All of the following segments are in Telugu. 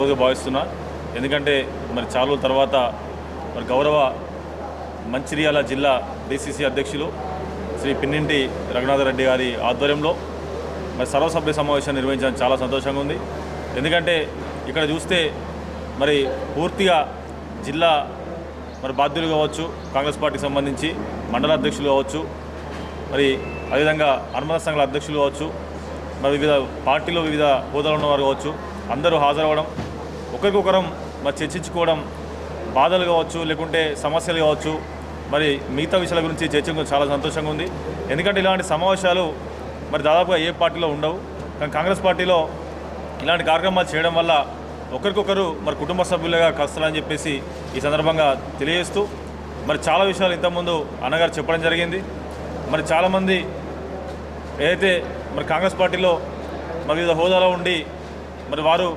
భావిస్తున్నా. ఎందుకంటే మరి చాలా రోజుల తర్వాత మరి గౌరవ మంచిర్యాల జిల్లా డీసీసీ అధ్యక్షులు శ్రీ పిన్నింటి రఘునాథరెడ్డి గారి ఆధ్వర్యంలో మరి సర్వసభ్య సమావేశం నిర్వహించడం చాలా సంతోషంగా ఉంది. ఎందుకంటే ఇక్కడ చూస్తే మరి పూర్తిగా జిల్లా మరి బాధ్యులు కావచ్చు, కాంగ్రెస్ పార్టీకి సంబంధించి మండల అధ్యక్షులు కావచ్చు, మరి అదేవిధంగా అనుమత సంఘాల అధ్యక్షులు కావచ్చు, మరి వివిధ పార్టీలో వివిధ హోదాలు ఉన్నవారు కావచ్చు, అందరూ హాజరవ్వడం, ఒకరికొకరం మరి చర్చించుకోవడం, బాధలు కావచ్చు లేకుంటే సమస్యలు కావచ్చు, మరి మిగతా విషయాల గురించి చర్చించడం చాలా సంతోషంగా ఉంది. ఎందుకంటే ఇలాంటి సమావేశాలు మరి దాదాపుగా ఏ పార్టీలో ఉండవు. కానీ కాంగ్రెస్ పార్టీలో ఇలాంటి కార్యక్రమాలు చేయడం వల్ల ఒకరికొకరు మరి కుటుంబ సభ్యులుగా కలుస్తారని చెప్పేసి ఈ సందర్భంగా తెలియజేస్తూ మరి చాలా విషయాలు ఇంతకుముందు అన్నగారు చెప్పడం జరిగింది. మరి చాలామంది ఏదైతే మరి కాంగ్రెస్ పార్టీలో మరి వివిధ హోదాలో ఉండి మరి వారు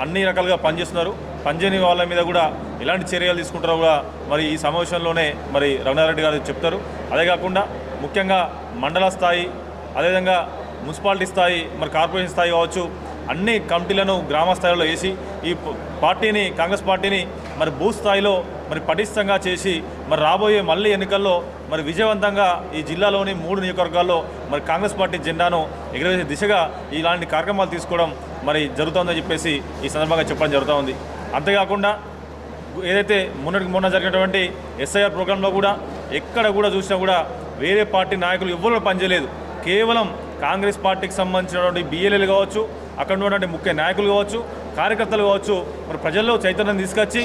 అన్ని రకాలుగా పనిచేస్తున్నారు, పనిచేయని వాళ్ళ మీద కూడా ఎలాంటి చర్యలు తీసుకుంటారో కూడా మరి ఈ సమావేశంలోనే మరి రఘునాథరెడ్డి గారు చెప్తారు. అదే కాకుండా ముఖ్యంగా మండల స్థాయి, అదేవిధంగా మున్సిపాలిటీ స్థాయి, మరి కార్పొరేషన్ స్థాయి కావచ్చు, అన్ని కమిటీలను గ్రామ స్థాయిలో వేసి ఈ పార్టీని, కాంగ్రెస్ పార్టీని మరి బూత్ స్థాయిలో మరి పటిష్టంగా చేసి మరి రాబోయే మళ్ళీ ఎన్నికల్లో మరి విజయవంతంగా ఈ జిల్లాలోని 3 నియోజకవర్గాల్లో మరి కాంగ్రెస్ పార్టీ జెండాను ఎగురవేసే దిశగా ఇలాంటి కార్యక్రమాలు తీసుకోవడం మరి జరుగుతుందని చెప్పేసి ఈ సందర్భంగా చెప్పడం జరుగుతూ ఉంది. అంతేకాకుండా ఏదైతే మొన్న జరిగినటువంటి ఎస్ఐఆర్ ప్రోగ్రాంలో కూడా ఎక్కడ కూడా చూసినా కూడా వేరే పార్టీ నాయకులు ఎవ్వరూ పనిచేయలేదు. కేవలం కాంగ్రెస్ పార్టీకి సంబంధించినటువంటి బిఎల్ఏలు కావచ్చు, అక్కడ ఉన్నటువంటి ముఖ్య నాయకులు కావచ్చు, కార్యకర్తలు కావచ్చు, మరి ప్రజల్లో చైతన్యం తీసుకొచ్చి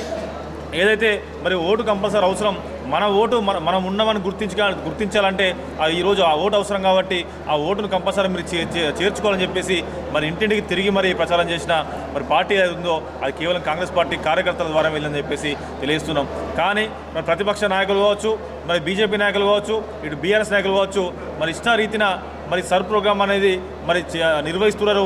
ఏదైతే మరి ఓటు కంపల్సరీ అవసరం, మన ఓటు మనం ఉన్నామని గుర్తించాలంటే ఈరోజు ఆ ఓటు అవసరం కాబట్టి ఆ ఓటును కంపల్సరీ మీరు చేర్చుకోవాలని చెప్పేసి మరి ఇంటింటికి తిరిగి మరి ప్రచారం చేసిన మరి పార్టీ ఏది ఉందో అది కేవలం కాంగ్రెస్ పార్టీ కార్యకర్తల ద్వారా వెళ్ళని చెప్పేసి తెలియజేస్తున్నాం. కానీ మరి ప్రతిపక్ష నాయకులు కావచ్చు, మరి బీజేపీ నాయకులు కావచ్చు, ఇటు బీఆర్ఎస్ నాయకులు కావచ్చు, మరి ఇష్టారీతిన మరి సర్ ప్రోగ్రామ్ అనేది మరి నిర్వహిస్తున్నారు.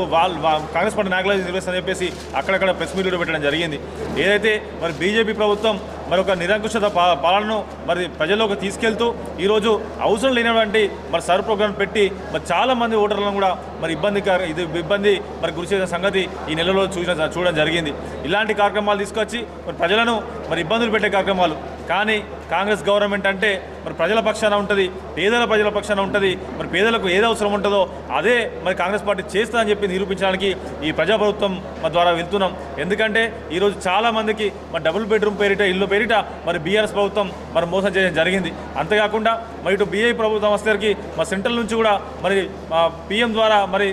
కాంగ్రెస్ పార్టీ నాయకులు నిర్వహిస్తారని చెప్పేసి అక్కడక్కడ ప్రెస్ మీట్లు పెట్టడం జరిగింది. ఏదైతే మరి బీజేపీ ప్రభుత్వం మరి ఒక నిరంకుశత పాలనను మరి ప్రజల్లోకి తీసుకెళ్తూ ఈరోజు అవసరం లేనటువంటి మరి సర్ ప్రోగ్రాం పెట్టి మరి చాలామంది ఓటర్లను కూడా మరి ఇబ్బంది మరి గురి చేసిన సంగతి ఈ నెలలో చూడడం జరిగింది. ఇలాంటి కార్యక్రమాలు తీసుకొచ్చి మరి ప్రజలను మరి ఇబ్బందులు పెట్టే కార్యక్రమాలు. కానీ కాంగ్రెస్ గవర్నమెంట్ అంటే మరి ప్రజల పక్షాన ఉంటుంది, ప్రజల పక్షాన ఉంటుంది. మరి పేదలకు ఏది అవసరం ఉంటుందో అదే మరి కాంగ్రెస్ పార్టీ చేస్తుందని చెప్పి నిరూపించడానికి ఈ ప్రజాప్రభుత్వం ద్వారా వెళ్తున్నాం. ఎందుకంటే ఈరోజు చాలామందికి మరి డబుల్ బెడ్రూమ్ పేరిట, ఇల్లు పేరిట మరి బీఆర్ఎస్ ప్రభుత్వం మరి మోసం చేయడం జరిగింది. అంతేకాకుండా మరి ఇటు బీఐ ప్రభుత్వం వస్తేకి మరి సెంట్రల్ నుంచి కూడా మరి పీఎం ద్వారా మరి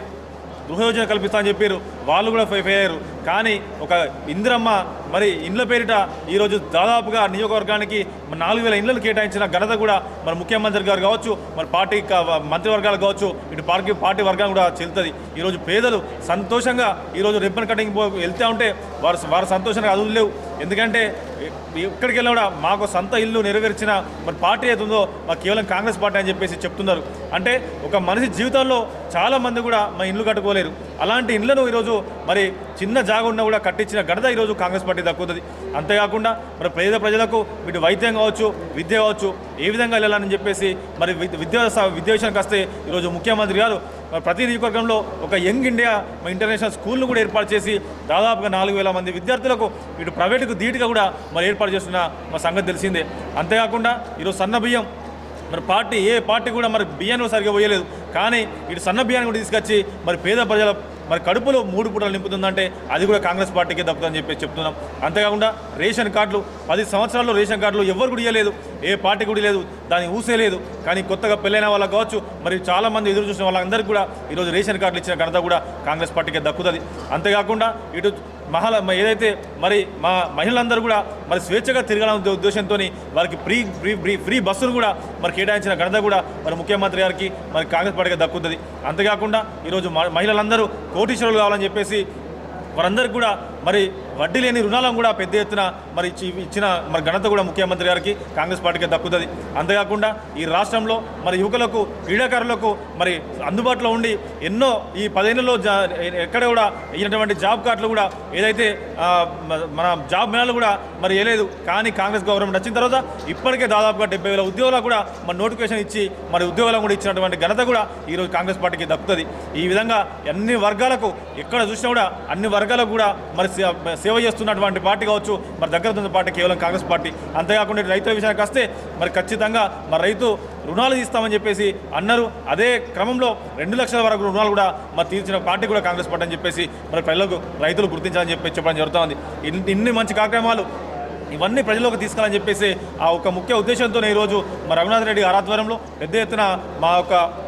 గృహయోజన కల్పిస్తామని చెప్పారు, వాళ్ళు కూడా ఫెయిల్ అయ్యారు. కానీ ఒక ఇందిరమ్మ మరి ఇండ్ల పేరిట ఈరోజు దాదాపుగా నియోజకవర్గానికి 4,000 ఇండ్లను కేటాయించిన ఘనత కూడా మరి ముఖ్యమంత్రి గారు కావచ్చు, మరి పార్టీ మంత్రివర్గాలు కావచ్చు, ఇటు పార్టీ వర్గాలు కూడా చెల్లుతుంది. ఈరోజు పేదలు సంతోషంగా ఈరోజు రిబ్బన్ కటింగ్ వెళ్తూ ఉంటే వారు సంతోషంగా అదులు లేవు. ఎందుకంటే ఎక్కడికి వెళ్ళినా కూడా మాకు సొంత ఇల్లు నెరవేర్చిన మరి పార్టీ అవుతుందో మాకు కేవలం కాంగ్రెస్ పార్టీ అని చెప్పేసి చెప్తున్నారు. అంటే ఒక మనిషి జీవితంలో చాలామంది కూడా మా ఇల్లు కట్టుకోలేరు. అలాంటి ఇళ్లను ఈరోజు మరి చిన్న జాగా ఉన్నా కూడా కట్టించిన ఘనత ఈరోజు కాంగ్రెస్ పార్టీ దక్కుతుంది. అంతేకాకుండా మరి ప్రజలకు ఇటు వైద్యం కావచ్చు, విద్య కావచ్చు, ఏ విధంగా వెళ్ళాలని చెప్పేసి మరి విద్య విషయానికి వస్తే ఈరోజు ముఖ్యమంత్రి గారు ప్రతి నియోజకవర్గంలో ఒక యంగ్ ఇండియా ఇంటర్నేషనల్ స్కూల్ను కూడా ఏర్పాటు చేసి దాదాపుగా 4,000 మంది విద్యార్థులకు ఇటు ప్రైవేటుకు ధీటుగా కూడా మరి ఏర్పాటు చేస్తున్న మా సంగతి తెలిసిందే. అంతేకాకుండా ఈరోజు సన్న బియ్యం మరి ఏ పార్టీ కూడా మరి బియ్యాన్ని సరిగ్గా పోయలేదు. కానీ ఇటు సన్న బియ్యాన్ని కూడా తీసుకొచ్చి మరి పేద ప్రజల మరి కడుపులో 3 పూటలు నింపుతుందంటే అది కూడా కాంగ్రెస్ పార్టీకి దక్కుతుందని చెప్పి చెప్తున్నాం. అంతేకాకుండా రేషన్ కార్డులు 10 సంవత్సరాల్లో రేషన్ కార్డులు ఎవరు కూడా ఇవ్వలేదు, ఏ పార్టీ కూడా లేదు, దాన్ని ఊసే లేదు. కానీ కొత్తగా పెళ్ళైన వాళ్ళకు కావచ్చు, మరి చాలామంది ఎదురు చూసిన వాళ్ళందరికీ కూడా ఈరోజు రేషన్ కార్డులు ఇచ్చిన ఘనత కూడా కాంగ్రెస్ పార్టీకి దక్కుతుంది. అంతేకాకుండా ఇటు ఏదైతే మరి మా మహిళలందరూ కూడా మరి స్వేచ్ఛగా తిరగాలనే ఉద్దేశంతో వారికి ఫ్రీ బస్సులు కూడా మరి కేటాయించిన ఘనత కూడా మరి ముఖ్యమంత్రి గారికి మరి కాంగ్రెస్ పార్టీకి దక్కుతుంది. అంతేకాకుండా ఈరోజు మహిళలందరూ కోటీశ్వరులు కావాలని చెప్పేసి వారందరికీ కూడా మరి వడ్డీ లేని రుణాలను కూడా పెద్ద ఎత్తున మరి ఇచ్చిన మరి ఘనత కూడా ముఖ్యమంత్రి గారికి కాంగ్రెస్ పార్టీకి దక్కుతుంది. అంతేకాకుండా ఈ రాష్ట్రంలో మరి యువకులకు, క్రీడాకారులకు మరి అందుబాటులో ఉండి ఎన్నో ఈ 10 ఏళ్లలో ఎక్కడ కూడా అయినటువంటి జాబ్ కార్డులు కూడా ఏదైతే మన జాబ్ మేళాలు కూడా మరి వేయలేదు. కానీ కాంగ్రెస్ గవర్నమెంట్ వచ్చిన తర్వాత ఇప్పటికే దాదాపుగా 70,000 ఉద్యోగాలు కూడా మరి నోటిఫికేషన్ ఇచ్చి మరి ఉద్యోగాలను కూడా ఇచ్చినటువంటి ఘనత కూడా ఈరోజు కాంగ్రెస్ పార్టీకి దక్కుతుంది. ఈ విధంగా అన్ని వర్గాలకు ఎక్కడ చూసినా కూడా అన్ని వర్గాలకు కూడా మరి సేవ సేవ చేస్తున్నటువంటి పార్టీ కావచ్చు, మరి దగ్గర ఉన్న పార్టీ కేవలం కాంగ్రెస్ పార్టీ. అంతేకాకుండా రైతుల విషయానికి వస్తే మరి ఖచ్చితంగా మరి రైతు రుణాలు తీస్తామని చెప్పేసి అన్నారు. అదే క్రమంలో 2 లక్షల వరకు రుణాలు కూడా మరి తీర్చిన పార్టీ కూడా కాంగ్రెస్ పార్టీ అని చెప్పేసి మరి ప్రజలకు రైతులు గుర్తించాలని చెప్పి చెప్పడం జరుగుతుంది. ఇన్ని మంచి కార్యక్రమాలు ఇవన్నీ ప్రజల్లోకి తీసుకెళ్ళని చెప్పేసి ఆ ఒక ముఖ్య ఉద్దేశంతోనే ఈరోజు మా రఘునాథ్ రెడ్డి ఆధ్వర్యంలో పెద్ద ఎత్తున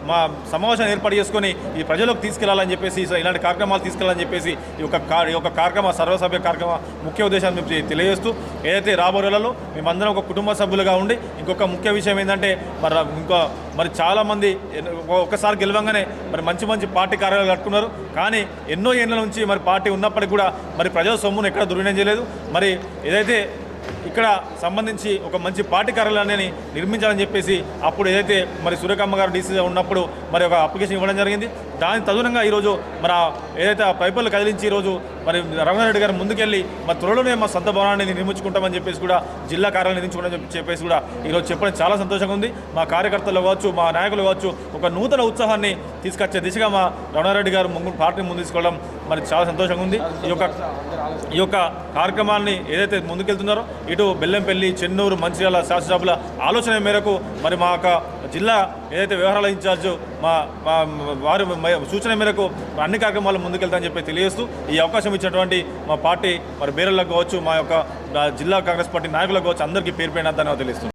మా సమావేశాన్ని ఏర్పాటు చేసుకొని ఈ ప్రజలకు తీసుకెళ్లాలని చెప్పేసి ఇలాంటి కార్యక్రమాలు తీసుకెళ్లాలని చెప్పేసి ఈ యొక్క కార్యక్రమ సర్వసభ్య కార్యక్రమ ముఖ్య ఉద్దేశాన్ని మేము తెలియజేస్తూ ఏదైతే రాబోయే రోజులలో మేమందరం ఒక కుటుంబ సభ్యులుగా ఉండి ఇంకొక ముఖ్య విషయం ఏంటంటే మరి చాలామంది ఒక్కసారి గెలవంగానే మరి మంచి పార్టీ కార్యాలయాలు కట్టుకున్నారు. కానీ ఎన్నో ఏళ్ళ నుంచి మరి పార్టీ ఉన్నప్పటికీ కూడా మరి ప్రజల సొమ్మును ఎక్కడ దుర్వినియోగం చేయలేదు. మరి ఏదైతే ఇక్కడ సంబంధించి ఒక మంచి పార్టీ కార్యాలయాన్ని నిర్మించాలని చెప్పేసి అప్పుడు ఏదైతే మరి సూర్యకమ్మ గారు డీసీగా ఉన్నప్పుడు మరి ఒక అప్లికేషన్ ఇవ్వడం జరిగింది. దాని తదనంగా ఈరోజు మరి ఏదైతే ఆ పైపులు కదిలించి ఈరోజు మరి రఘునాథ్ రెడ్డి గారు ముందుకెళ్ళి మరి త్వరలోనే మా సొంత భవనాన్ని నిర్మించుకుంటామని చెప్పేసి కూడా జిల్లా కార్యాలయం నిర్మించుకుంటామని చెప్పేసి కూడా ఈరోజు చెప్పడం చాలా సంతోషంగా ఉంది. మా కార్యకర్తలు కావచ్చు, మా నాయకులు కావచ్చు, ఒక నూతన ఉత్సాహాన్ని తీసుకొచ్చే దిశగా మా రఘునాథ్ రెడ్డి గారు పార్టీని ముందు తీసుకోవడం మరి చాలా సంతోషంగా ఉంది. ఈ యొక్క కార్యక్రమాన్ని ఏదైతే ముందుకెళ్తున్నారో ఇటు బెల్లంపల్లి, చెన్నూరు, మంచిర్యాల శాసనసభల ఆలోచన మేరకు మరి మా యొక్క జిల్లా ఏదైతే వ్యవహారాల ఇన్ఛార్జు వారి సూచన మేరకు అన్ని కార్యక్రమాలు ముందుకెళ్తామని చెప్పి తెలియజేస్తూ ఈ అవకాశం ఇచ్చినటువంటి మా పార్టీ మరి బేరలకు కావచ్చు, మా యొక్క జిల్లా కాంగ్రెస్ పార్టీ నాయకులకు కావచ్చు అందరికీ పేరు పైన ధన్యవాదాలు తెలుస్తుంది.